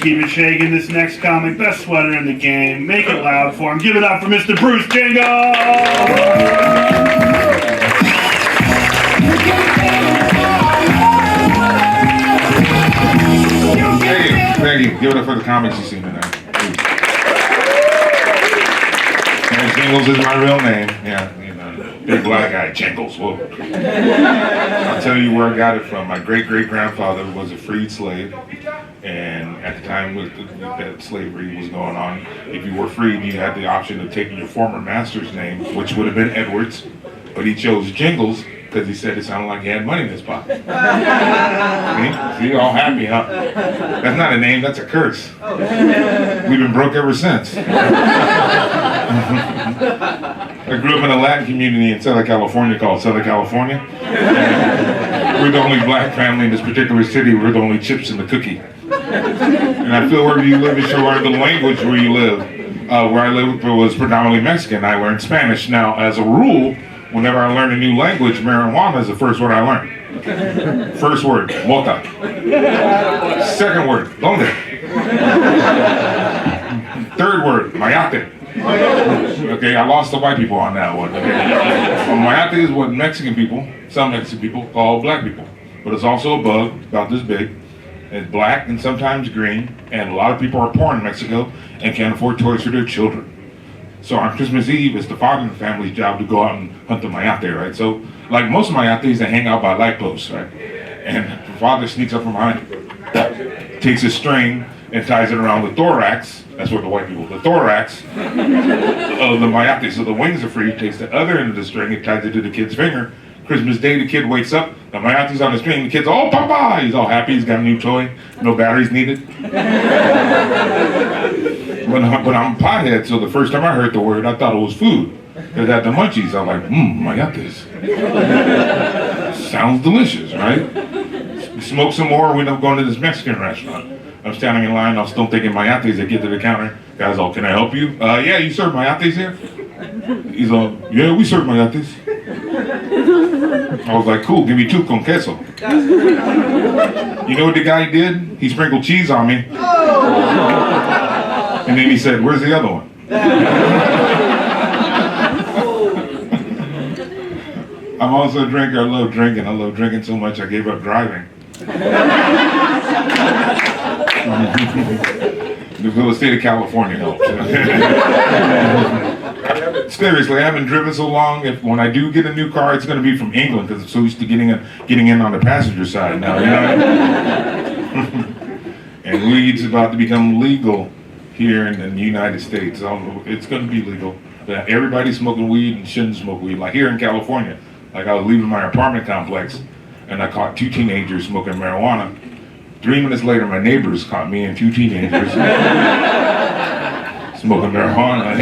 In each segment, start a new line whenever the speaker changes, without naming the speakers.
keep it shaking. This next comic, best sweater in the game. Make it loud for him. Give it up for Mr. Bruce Jingles!
Thank you. Give it up for the comics you see tonight. Bruce Jingles is my real name. Yeah, you know, big black guy, Jingles. Whoa. I'll tell you where I got it from. My great-great-grandfather was a freed slave, and at the time that slavery was going on, if you were freed, you had the option of taking your former master's name, which would have been Edwards, but he chose Jingles because he said it sounded like he had money in his pocket. See, all happy, huh? That's not a name, that's a curse. We've been broke ever since. I grew up in a Latin community in Southern California called Southern California. We're the only black family in this particular city. We're the only chips in the cookie. And I feel wherever you live, you should learn the language where you live. Where I lived was predominantly Mexican. I learned Spanish. Now, as a rule, whenever I learn a new language, marijuana is the first word I learn. First word, mota. Second word, donde. Third word, mayate. Okay, I lost the white people on that one. Okay. Mayate is what Mexican people, some Mexican people, call black people. But it's also a bug, about this big. It's black and sometimes green, and a lot of people are poor in Mexico and can't afford toys for their children. So on Christmas Eve, it's the father in the family's job to go out and hunt the mayate, right? So, like most mayates, they hang out by light posts, right? And the father sneaks up from behind, takes a string and ties it around the thorax. That's what the white people, the thorax of the mayate. So the wings are free. He takes the other end of the string and ties it to the kid's finger. Christmas Day, the kid wakes up, the mayate's on the string, the kid's, oh, papa! He's all happy, he's got a new toy, no batteries needed. But I'm a pothead, so the first time I heard the word, I thought it was food. Because at the munchies, I'm like, mayates. Sounds delicious, right? Smoke some more, we end up going to this Mexican restaurant. I'm standing in line, I'm still thinking mayates. I get to the counter, guy's all, can I help you? Yeah, you serve mayates here? He's all, yeah, we serve mayates. I was like, cool, give me 2 con queso. You know what the guy did? He sprinkled cheese on me. And then he said, where's the other one? I'm also a drinker. I love drinking. I love drinking so much I gave up driving. The state of California helps. Seriously, I haven't driven so long. When I do get a new car, it's going to be from England because I'm so used to getting in on the passenger side now. You know? And weed's about to become legal here in the United States. It's going to be legal. Everybody's smoking weed and shouldn't smoke weed. Like here in California, like I was leaving my apartment complex and I caught 2 teenagers smoking marijuana. 3 minutes later, my neighbors caught me and 2 teenagers smoking marijuana.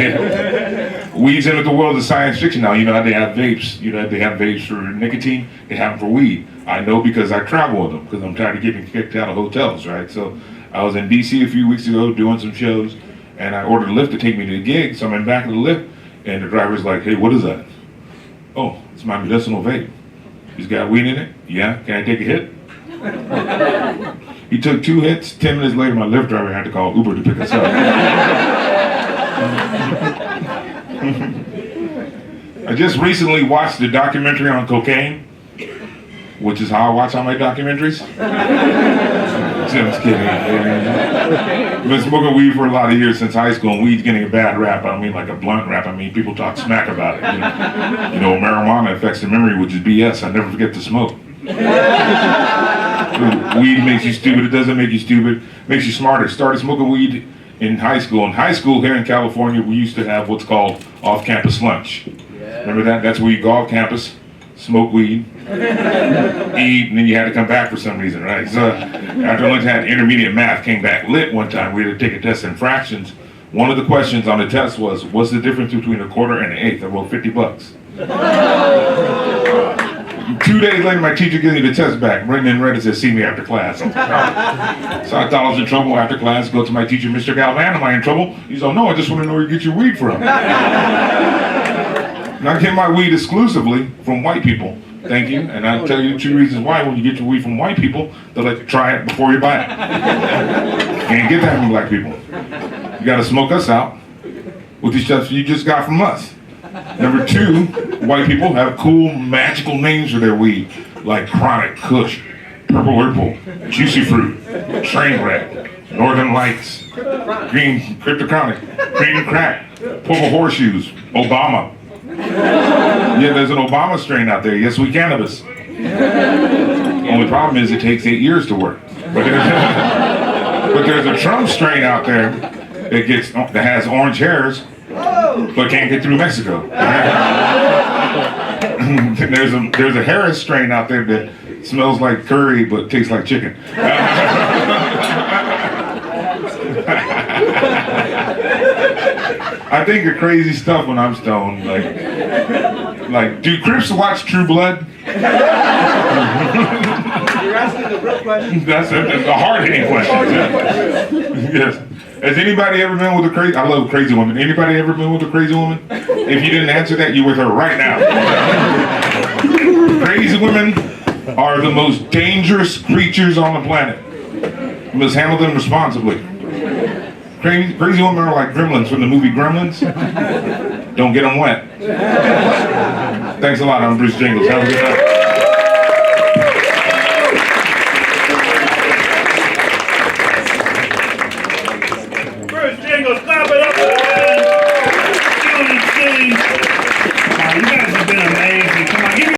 Weed's entered the world of science fiction now. You know how they have vapes. You know they have vapes for nicotine. They have them for weed. I know because I travel with them because I'm tired of getting kicked out of hotels, right? So I was in DC a few weeks ago doing some shows, and I ordered a Lyft to take me to the gig. So I'm in the back of the Lyft, and the driver's like, hey, what is that? Oh, it's my medicinal vape. He's got weed in it? Yeah, can I take a hit? He took 2 hits. 10 minutes later, my Lyft driver had to call Uber to pick us up. I just recently watched a documentary on cocaine, which is how I watch all my documentaries. Just kidding. I've been smoking weed for a lot of years since high school, and weed's getting a bad rap. I don't mean like a blunt rap. I mean people talk smack about it. You know, marijuana affects the memory, which is BS. I never forget to smoke. Weed makes you stupid. It doesn't make you stupid. It makes you smarter. Started smoking weed in high school. In high school here in California, we used to have what's called off-campus lunch. Remember that? That's where you go off campus, smoke weed, eat, and then you had to come back for some reason, right? So after lunch, I had intermediate math, came back lit one time. We had to take a test in fractions. One of the questions on the test was, what's the difference between a quarter and an eighth? I wrote $50. 2 days later, my teacher gives me the test back, written in red, it says, see me after class. So I thought I was in trouble after class, go to my teacher, Mr. Galvan, am I in trouble? He's like, no, I just want to know where you get your weed from. And I get my weed exclusively from white people. Thank you. And I'll tell you 2 reasons why. When you get your weed from white people, they'll let you try it before you buy it. Can't get that from black people. You gotta smoke us out with the stuff you just got from us. Number 2, white people have cool, magical names for their weed, like Chronic, Kush, Purple Whirlpool, Juicy Fruit, Trainwreck, Northern Lights, Green Cryptochronic, Green Crack, Purple Horseshoes, Obama. Yeah, there's an Obama strain out there. Yes, we cannabis. Only problem is it takes 8 years to work. But there's a Trump strain out there that has orange hairs, but can't get through Mexico. there's a Harris strain out there that smells like curry but tastes like chicken. I think of crazy stuff when I'm stoned. Like, do Crips watch True Blood?
You're asking the real question.
That's a hard-hitting question. Yes. Has anybody ever been with a crazy? I love crazy women. Anybody ever been with a crazy woman? If you didn't answer that, you're with her right now. Crazy women are the most dangerous creatures on the planet. You must handle them responsibly. Crazy women are like gremlins from the movie Gremlins. Don't get them wet. Thanks a lot. I'm Bruce Jingles. Have a good night.